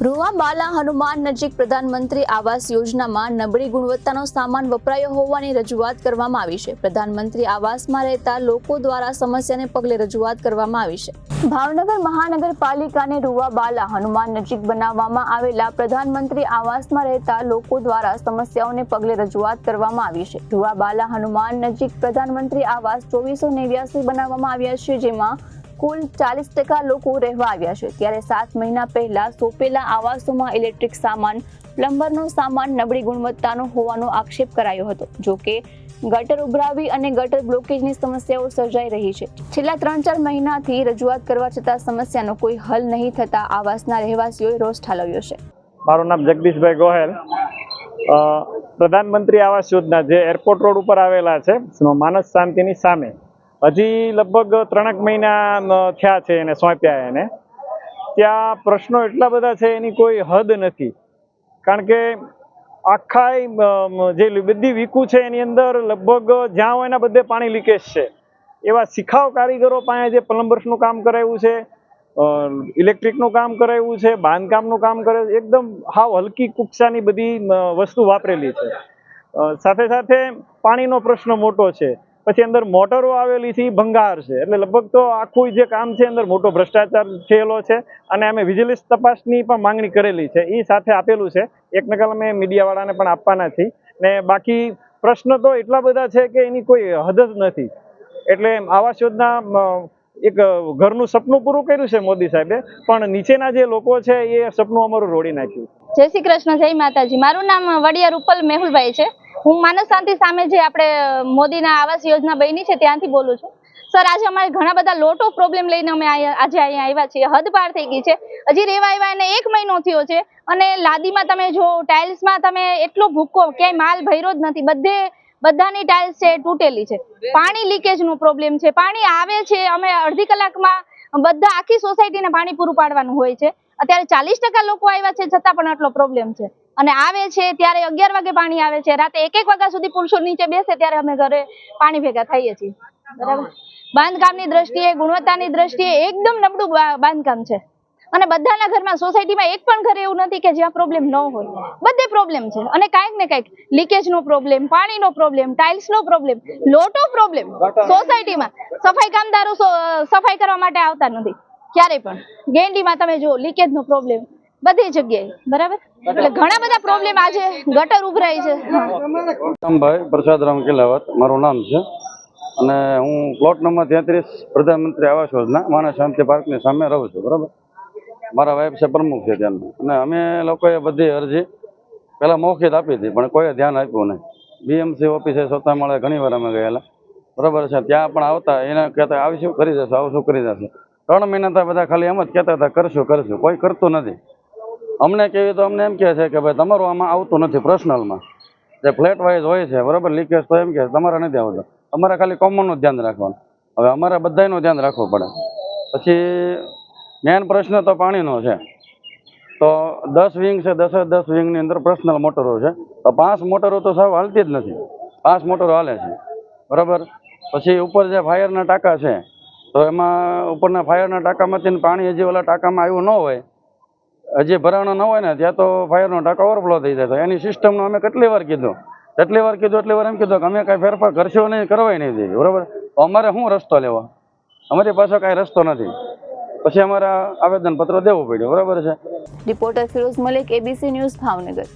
રૂવા બાલા હનુમાન નજીક પ્રધાનમંત્રી આવાસ યોજનામાં નબળી ગુણવત્તાનો સામાન વપરાયો હોવાની રજૂઆત કરવામાં આવી છે. પ્રધાનમંત્રી આવાસમાં રહેતા લોકો દ્વારા સમસ્યાને પગલે રજૂઆત કરવામાં આવી છે. ભાવનગર મહાનગરપાલિકાને રૂવા બાલા હનુમાન નજીક બનાવવામાં આવેલા પ્રધાનમંત્રી આવાસમાં રહેતા લોકો દ્વારા સમસ્યાઓને પગલે રજૂઆત કરવામાં આવી છે. રૂવા બાલા હનુમાન નજીક પ્રધાનમંત્રી આવાસ 2489 બનાવવામાં આવ્યા છે, જેમાં કુલ 40% લોકો રહેવા આવ્યા છે. ત્યારે 7 મહિના પહેલા સોંપેલા આવાસોમાં ઇલેક્ટ્રિક સામાન, પ્લમ્બરનો સામાન નબળી ગુણવત્તાનો હોવાનો આક્ષેપ કરાયો હતો. જો કે ગટર ઉભરાવી અને ગટર બ્લોકેજની સમસ્યાઓ સર્જાઈ રહી છે. છેલ્લા 3-4 મહિનાથી રજૂઆત કરવા છતાં સમસ્યાનો કોઈ હલ નહીં થતા આવાસના રહેવાસીઓએ રોષ ઠાલવ્યો છે. મારું નામ જગદીશભાઈ ગોહેલ. પ્રધાનમંત્રી આવાસ યોજના જે એરપોર્ટ રોડ ઉપર આવેલા છે, માનસ શાંતિની સામે, હજી લગભગ 3 મહિના થયા છે એને સોંપ્યા. એને ત્યાં પ્રશ્નો એટલા બધા છે, એની કોઈ હદ નથી. કારણ કે આખા જે બધી વીકુ છે એની અંદર લગભગ જ્યાં હોય એના બધે પાણી લીકેજ છે. એવા શિખાઉ કારીગરો પાસે જે પ્લમ્બર્સનું કામ કરાવ્યું છે, ઇલેક્ટ્રિકનું કામ કરાવ્યું છે, બાંધકામનું કામ કરે, એકદમ હાવ હલકી કુક્ષાની બધી વસ્તુ વાપરેલી છે. સાથે સાથે પાણીનો પ્રશ્ન મોટો છે. પછી અંદર મોટરો આવેલી છે, એ ભંગાર છે. એટલે લગભગ તો આખું જે કામ છે અંદર મોટો ભ્રષ્ટાચાર થયેલો છે. અને અમે વિજિલન્સ તપાસની પણ માંગણી કરેલી છે, એ સાથે આપેલું છે. એક નકલ અમે મીડિયાવાળાને પણ આપવાના છીએ. ને બાકી પ્રશ્ન તો એટલા બધા છે કે એની કોઈ હદ જ નથી. એટલે આવાસ યોજના એક ઘરનું સપનું પૂરું કર્યું છે મોદી સાહેબે, પણ નીચેના જે લોકો છે એ સપનું અમારું રોડી નાખ્યું. જય શ્રી કૃષ્ણ, જય માતાજી. મારું નામ વડિયા રૂપલ મેહુલભાઈ છે. હું માનસ શાંતિ સામે જે આપણે મોદીના આવાસ યોજના બની છે ત્યાંથી બોલું છું. સર, આજે અમારે ઘણા બધા લોટ ઓફ પ્રોબ્લેમ લઈને અમે આજે અહીંયા આવ્યા છીએ. હદ પાર થઈ ગઈ છે. હજી રહેવા આવ્યા એને 1 મહિનો થયો છે અને લાદીમાં તમે જો, ટાઇલ્સમાં તમે એટલો ભૂકો, ક્યાંય માલ ભર્યો જ નથી. બધાની ટાઇલ્સ છે તૂટેલી છે. પાણી લીકેજનો પ્રોબ્લેમ છે. પાણી આવે છે, અમે અડધી કલાકમાં બધા આખી સોસાયટીને પાણી પૂરું પાડવાનું હોય છે. અત્યારે 40% લોકો આવ્યા છે છતાં પણ આટલો પ્રોબ્લેમ છે. અને આવે છે ત્યારે 11 વાગે પાણી આવે છે, રાતે 1-1 વાગ્યા સુધી પુરુષો નીચે બેસે ત્યારે અમે ઘરે પાણી ભેગા થઈએ છીએ. બરાબર. બાંધકામની દ્રષ્ટિએ, ગુણવત્તાની દ્રષ્ટિએ એકદમ નબળું બાંધકામ છે. અને બધાના ઘરમાં, સોસાયટીમાં એક પણ ઘરે એવું નથી કે જ્યાં પ્રોબ્લેમ ન હોય. બધે પ્રોબ્લેમ છે. અને કાંઈક ને કાંઈક લીકેજનો પ્રોબ્લેમ, પાણીનો પ્રોબ્લેમ, ટાઇલ્સનો પ્રોબ્લેમ, લોટો પ્રોબ્લેમ. સોસાયટીમાં સફાઈ કામદારો સફાઈ કરવા માટે આવતા નથી ક્યારેય પણ. ગેંડીમાં તમે જો લીકેજનો પ્રોબ્લેમ બધી જગ્યાએ. બરાબર. એટલે ઘણા બધા પ્રોબ્લેમ. આજે ગટર ઉભરાઈ છે. ભાઈ પ્રસાદરામ કિલાવત મારું નામ છે અને હું પ્લોટ નંબર 33 પ્રધાનમંત્રી આવાસ યોજના માનસ શાંતિ પાર્કની સામે રહું છું. બરાબર. મારા વાઇફ છે પ્રમુખ છે ત્યાંના. અને અમે લોકોએ બધી અરજી પહેલાં મૌખિત આપી હતી, પણ કોઈએ ધ્યાન આપ્યું નહીં. BMC ઓફિસે સ્વતઃ મળે ઘણી વાર અમે ગયેલા. બરાબર છે. ત્યાં પણ આવતા એને કહેતા આવીશું કરી જશે, આવશું કરી જશે. 3 મહિના તો બધા ખાલી એમ જ કહેતા હતા કરશું. કોઈ કરતું નથી. અમને કેવી તો અમને એમ કહે છે કે ભાઈ તમારું આમાં આવતું નથી. પર્સનલમાં જે ફ્લેટ વાઇઝ હોય છે, બરાબર, લીકેજ તો એમ કે તમારે નથી આવતું. તમારે ખાલી કોમનનું ધ્યાન રાખવાનું. હવે અમારે બધાનું ધ્યાન રાખવું પડે. પછી મેન પ્રશ્ન તો પાણીનો છે. તો 10 વિંગ છે, 10 વિંગની અંદર પર્સનલ મોટરો છે. તો 5 મોટરો તો સાવ હાલતી જ નથી. 5 મોટરો હાલે છે. બરાબર. પછી ઉપર જે ફાયરના ટાંકા છે, તો એમાં ઉપરના ફાયરના ટાંકામાંથી પાણી હજી ઓલા ટાંકામાં આવ્યું ન હોય, હજી ભરાણો ન હોય ને, ત્યાં તો ફાયરનો ટાંકો ઓવરફ્લો થઈ જાય. તો એની સિસ્ટમનો અમે કેટલી વાર કીધું એટલી વાર એમ કીધું કે અમે કાંઈ ફેરફાર કરશો નહીં, કરવાય નહીં દઈએ. બરાબર. તો અમારે શું રસ્તો લેવો? અમારી પાસે કાંઈ રસ્તો નથી. પછી અમારે આવેદનપત્ર દેવું પડ્યું. બરાબર છે. Reporter Firoz Malik, ABC news, Bhavnagar.